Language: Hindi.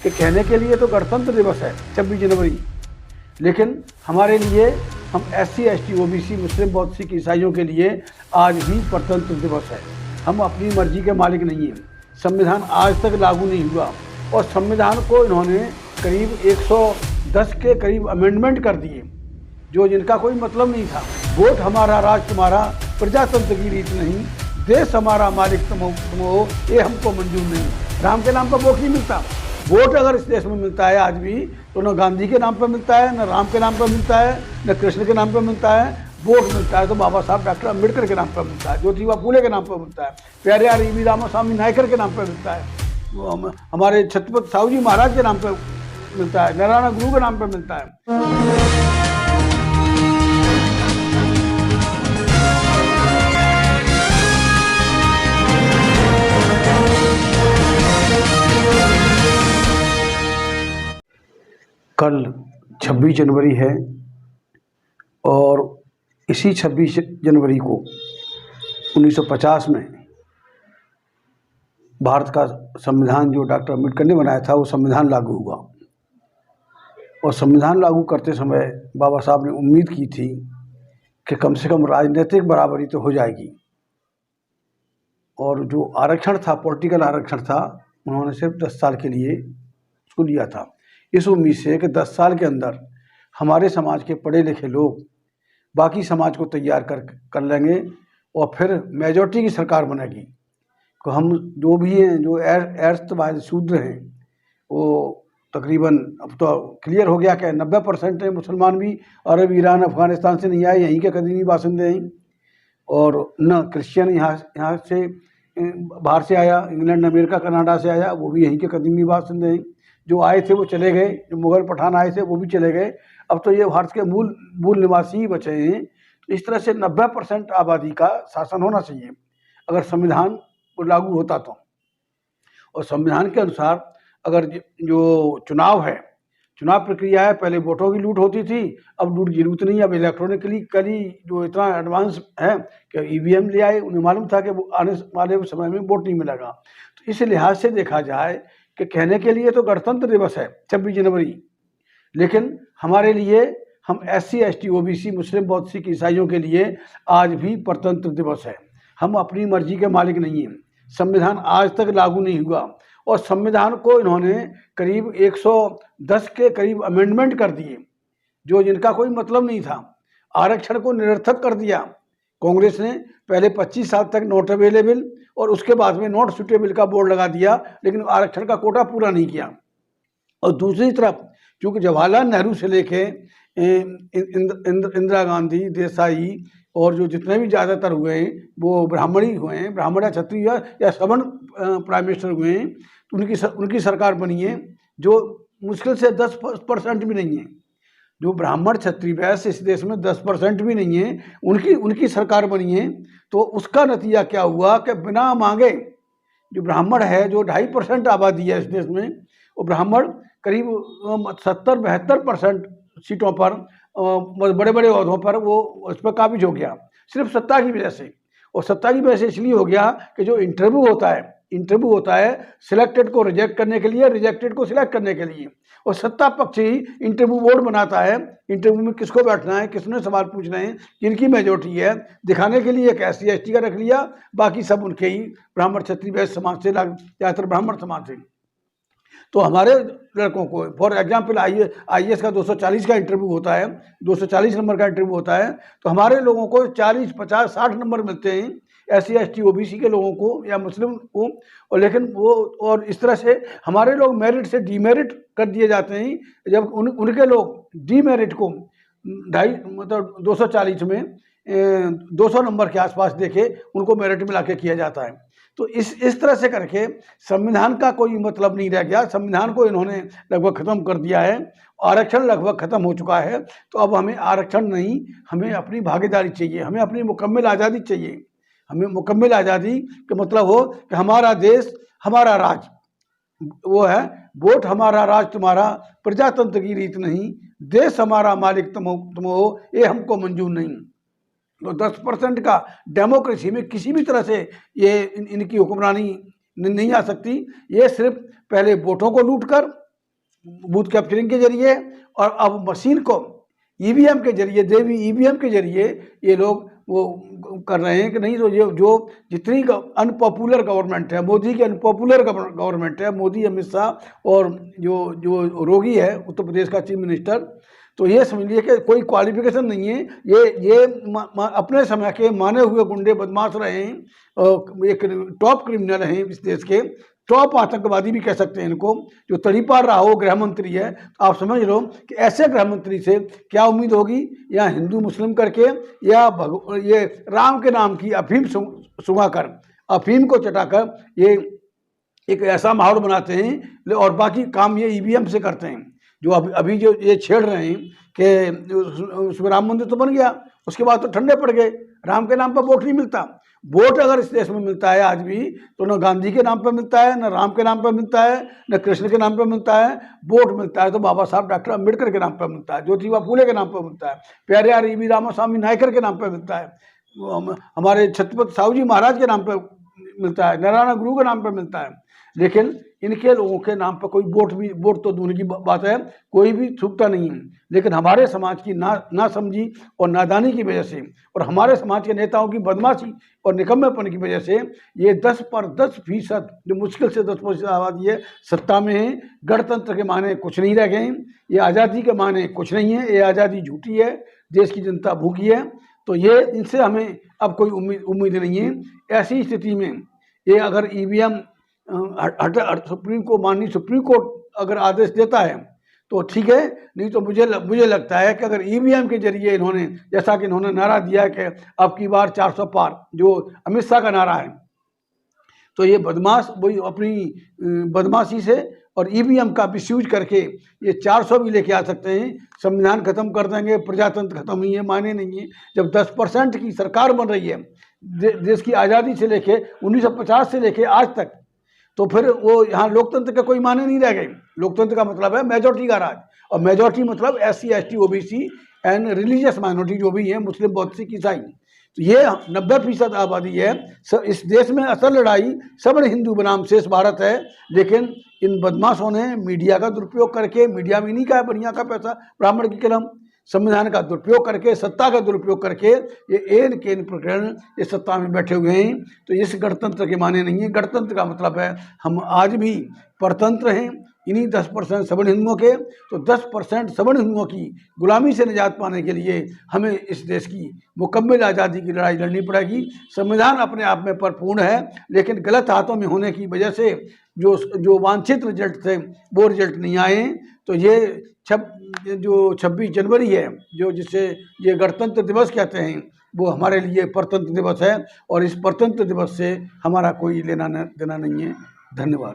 कि कहने के लिए तो गणतंत्र दिवस है 26 जनवरी, लेकिन हमारे लिए हम SC ST OBC मुस्लिम बौद्ध सिख ईसाइयों के लिए आज भी प्रजातंत्र दिवस है। हम अपनी मर्जी के मालिक नहीं हैं। संविधान आज तक लागू नहीं हुआ और संविधान को इन्होंने करीब 110 के करीब अमेंडमेंट कर दिए जो जिनका कोई मतलब नहीं था। वोट हमारा राज तुम्हारा, प्रजातंत्र की रीत नहीं, देश हमारा मालिक तुम हो, ये हमको मंजूर नहीं। राम के नाम पर वोट नहीं मिलता। वोट अगर इस देश में मिलता है आज भी तो न गांधी के नाम पर मिलता है, न राम के नाम पर मिलता है, न कृष्ण के नाम पर मिलता है। वोट मिलता है तो बाबा साहब डॉक्टर अम्बेडकर के नाम पर मिलता है, ज्योतिबा फूले के नाम पर मिलता है, प्यारेलाल ईवी रामास्वामी नायकर के नाम पर मिलता है, हमारे छत्रपति साहू जी महाराज के नाम पर मिलता है, नारायण गुरु के नाम पर मिलता है। कल 26 जनवरी है और इसी 26 जनवरी को 1950 में भारत का संविधान जो डॉक्टर अम्बेडकर ने बनाया था वो संविधान लागू हुआ। और संविधान लागू करते समय बाबा साहब ने उम्मीद की थी कि कम से कम राजनीतिक बराबरी तो हो जाएगी। और जो आरक्षण था, पॉलिटिकल आरक्षण था, उन्होंने सिर्फ 10 साल के लिए उसको लिया था, इस उम्मीद से कि 10 साल के अंदर हमारे समाज के पढ़े लिखे लोग बाकी समाज को तैयार कर लेंगे और फिर मेजॉरिटी की सरकार बनेगी। तो हम जो भी हैं, जो एर्स्तवाद शूद्र हैं, वो तकरीबन अब तो क्लियर हो गया कि 90% है मुसलमान भी अरब, ईरान, अफ़गानिस्तान से नहीं आए, यहीं के कदीमी बासिंदे हैं। और न क्रिश्चियन यहाँ से बाहर से आया, इंग्लैंड, अमेरिका, कनाडा से आया, वो भी यहीं के कदीमी बासिंदे हैं। जो आए थे वो चले गए, जो मुग़ल पठान आए थे वो भी चले गए। अब तो ये भारत के मूल निवासी ही बचे हैं। तो इस तरह से 90% आबादी का शासन होना चाहिए अगर संविधान लागू होता तो। और संविधान के अनुसार अगर जो चुनाव है, चुनाव प्रक्रिया है, पहले वोटों की लूट होती थी, अब लूट की जरूरत नहीं। अब इलेक्ट्रॉनिकली कली जो इतना एडवांस है कि EVM ले आए, उन्हें मालूम था कि वो आने वाले समय में वोट नहीं मिलेगा। तो इस लिहाज से देखा जाए कि कहने के लिए तो गणतंत्र दिवस है 26 जनवरी, लेकिन हमारे लिए हम SC ST OBC मुस्लिम बौद्ध सिख ईसाइयों के लिए आज भी प्रजातंत्र दिवस है। हम अपनी मर्जी के मालिक नहीं हैं। संविधान आज तक लागू नहीं हुआ और संविधान को इन्होंने करीब 110 के करीब अमेंडमेंट कर दिए जो जिनका कोई मतलब नहीं था। आरक्षण को निरर्थक कर दिया। कांग्रेस ने पहले 25 साल तक नॉट अवेलेबल और उसके बाद में नॉट सुटेबल का बोर्ड लगा दिया, लेकिन आरक्षण का कोटा पूरा नहीं किया। और दूसरी तरफ क्योंकि जवाहरलाल नेहरू से लेके इंदिरा गांधी, देसाई और जो जितने भी ज़्यादातर हुए हैं वो ब्राह्मण ही हुए हैं, ब्राह्मण या क्षत्रिय या सवर्ण प्राइम मिनिस्टर हुए हैं। तो उनकी सरकार बनी है जो मुश्किल से 10% भी नहीं है। जो ब्राह्मण क्षत्रिय वैश्य इस देश में 10% भी नहीं है, उनकी सरकार बनी है। तो उसका नतीजा क्या हुआ कि बिना मांगे जो ब्राह्मण है, जो 2.5% आबादी है इस देश में, वो ब्राह्मण करीब 70-72% सीटों पर बड़े बड़े ओहदों पर वो उस पर काबिज हो गया, सिर्फ सत्ता की वजह से। और सत्ता की वजह से इसलिए हो गया कि जो इंटरव्यू होता है सिलेक्टेड को रिजेक्ट करने के लिए, रिजेक्टेड को सिलेक्ट करने के लिए, और सत्ता पक्ष ही इंटरव्यू बोर्ड बनाता है। इंटरव्यू में किसको बैठना है, किसने सवाल पूछना है, किनकी मेजॉरिटी है, दिखाने के लिए एक SC ST का रख लिया, बाकी सब उनके ही ब्राह्मण क्षत्रिय वैश्य समाज से, ज़्यादातर ब्राह्मण समाज से। तो हमारे लड़कों को फॉर एग्जाम्पल IAS का 240 का इंटरव्यू होता है, 240 नंबर का इंटरव्यू होता है, तो हमारे लोगों को 40, 50, 60 नंबर मिलते हैं, SC ST OBC के लोगों को या मुस्लिम को। और लेकिन वो और इस तरह से हमारे लोग मेरिट से डीमेरिट कर दिए जाते हैं, जब उनके लोग डीमेरिट को 240 में 200 नंबर के आसपास देखे उनको मेरिट में लाके किया जाता है। तो इस तरह से करके संविधान का कोई मतलब नहीं रह गया। संविधान को इन्होंने लगभग ख़त्म कर दिया है, आरक्षण लगभग ख़त्म हो चुका है। तो अब हमें आरक्षण नहीं, हमें अपनी भागीदारी चाहिए, हमें अपनी मुकम्मल आज़ादी चाहिए। हमें मुकम्मल आज़ादी का मतलब हो कि हमारा देश हमारा राज, वो है वोट हमारा राज तुम्हारा, प्रजातंत्र की रीत नहीं, देश हमारा मालिक तुम हो, ये हमको मंजूर नहीं। तो 10% का डेमोक्रेसी में किसी भी तरह से ये इनकी हुक्मरानी नहीं आ सकती। ये सिर्फ पहले वोटों को लूट कर बूथ कैप्चरिंग के जरिए, और अब मशीन को ईवीएम के जरिए, देवी ईवीएम के जरिए ये लोग वो कर रहे हैं कि नहीं, तो जो जितनी अनपॉपुलर गवर्नमेंट है, मोदी की अनपॉपुलर गवर्नमेंट है, मोदी, अमित शाह और जो रोगी है उत्तर प्रदेश का चीफ मिनिस्टर, तो ये समझ लीजिए कि कोई क्वालिफिकेशन नहीं है। ये अपने समय के माने हुए गुंडे बदमाश रहे हैं, एक टॉप क्रिमिनल हैं इस देश के, टॉप आतंकवादी भी कह सकते हैं इनको। जो तड़ीपार राव गृह मंत्री है, आप समझ लो कि ऐसे गृह मंत्री से क्या उम्मीद होगी, या हिंदू मुस्लिम करके, या ये राम के नाम की अफीम सुंघाकर, अफीम को चटाकर ये एक ऐसा माहौल बनाते हैं, और बाकी काम ये ईवीएम से करते हैं। जो अभी जो ये छेड़ रहे हैं कि राम मंदिर तो बन गया, उसके बाद तो ठंडे पड़ गए, राम के नाम पर वोट नहीं मिलता। वोट अगर इस देश में मिलता है आज भी, तो न गांधी के नाम पर मिलता है, न राम के नाम पर मिलता है, न कृष्ण के नाम पर मिलता है। वोट मिलता है तो बाबा साहब डॉक्टर अम्बेडकर के नाम पर मिलता है, ज्योतिबा फूले के नाम पर मिलता है, प्यारेलाल ईवी रामास्वामी नायकर के नाम पर मिलता है, हमारे छत्रपति साहू जी महाराज के नाम पर मिलता है, नारायण गुरु के नाम पर मिलता है। लेकिन इनके लोगों के नाम पर कोई वोट तो दूर की बात है, कोई भी छूटता नहीं है। लेकिन हमारे समाज की ना समझी और नादानी की वजह से, और हमारे समाज के नेताओं की बदमाशी और निकम्मेपन की वजह से ये 10% जो मुश्किल से 10% आबादी है सत्ता में है। गणतंत्र के माने कुछ नहीं रह गए, ये आज़ादी के माने कुछ नहीं है, ये आज़ादी झूठी है, देश की जनता भूखी है। तो ये इनसे हमें अब कोई उम्मीद नहीं है। ऐसी स्थिति में ये अगर ईवीएम सुप्रीम कोर्ट अगर आदेश देता है तो ठीक है, नहीं तो मुझे लगता है कि अगर ईवीएम के जरिए इन्होंने, जैसा कि इन्होंने नारा दिया कि अब की बार 400 पार, जो अमित शाह का नारा है, तो ये बदमाश वही अपनी बदमाशी से और ईवीएम का मिसयूज करके ये 400 भी लेके आ सकते हैं। संविधान खत्म कर देंगे, प्रजातंत्र खत्म ही है, मायने नहीं है। जब 10% की सरकार बन रही है देश की आज़ादी से लेके 1950 से लेके आज तक, तो फिर वो यहाँ लोकतंत्र का कोई माने नहीं रह गए। लोकतंत्र का मतलब है मेजॉरिटी का राज, और मेजॉरिटी मतलब SC ST OBC and religious minority जो भी है, मुस्लिम, बौद्ध, सिख, ईसाई। तो ये 90% आबादी है। इस देश में असल लड़ाई सवर्ण हिंदू बनाम शेष भारत है। लेकिन इन बदमाशों ने मीडिया का दुरुपयोग करके, मीडिया में नहीं का है बढ़िया का पैसा, ब्राह्मण की कलम, संविधान का दुरुपयोग करके, सत्ता का दुरुपयोग करके ये एन केन प्रकरण ये सत्ता में बैठे हुए हैं। तो इस गणतंत्र के माने नहीं है। गणतंत्र का मतलब है हम आज भी परतंत्र हैं इन्हीं 10% सवर्ण हिंदुओं के। तो 10% सवर्ण हिंदुओं की गुलामी से निजात पाने के लिए हमें इस देश की मुकम्मल आज़ादी की लड़ाई लड़नी पड़ेगी। संविधान अपने आप में परिपूर्ण है, लेकिन गलत हाथों में होने की वजह से जो वांछित रिजल्ट थे वो रिजल्ट नहीं आए। तो ये जो 26 जनवरी है, जो जिसे ये गणतंत्र दिवस कहते हैं, वो हमारे लिए परतंत्र दिवस है, और इस परतंत्र दिवस से हमारा कोई लेना देना नहीं है। धन्यवाद।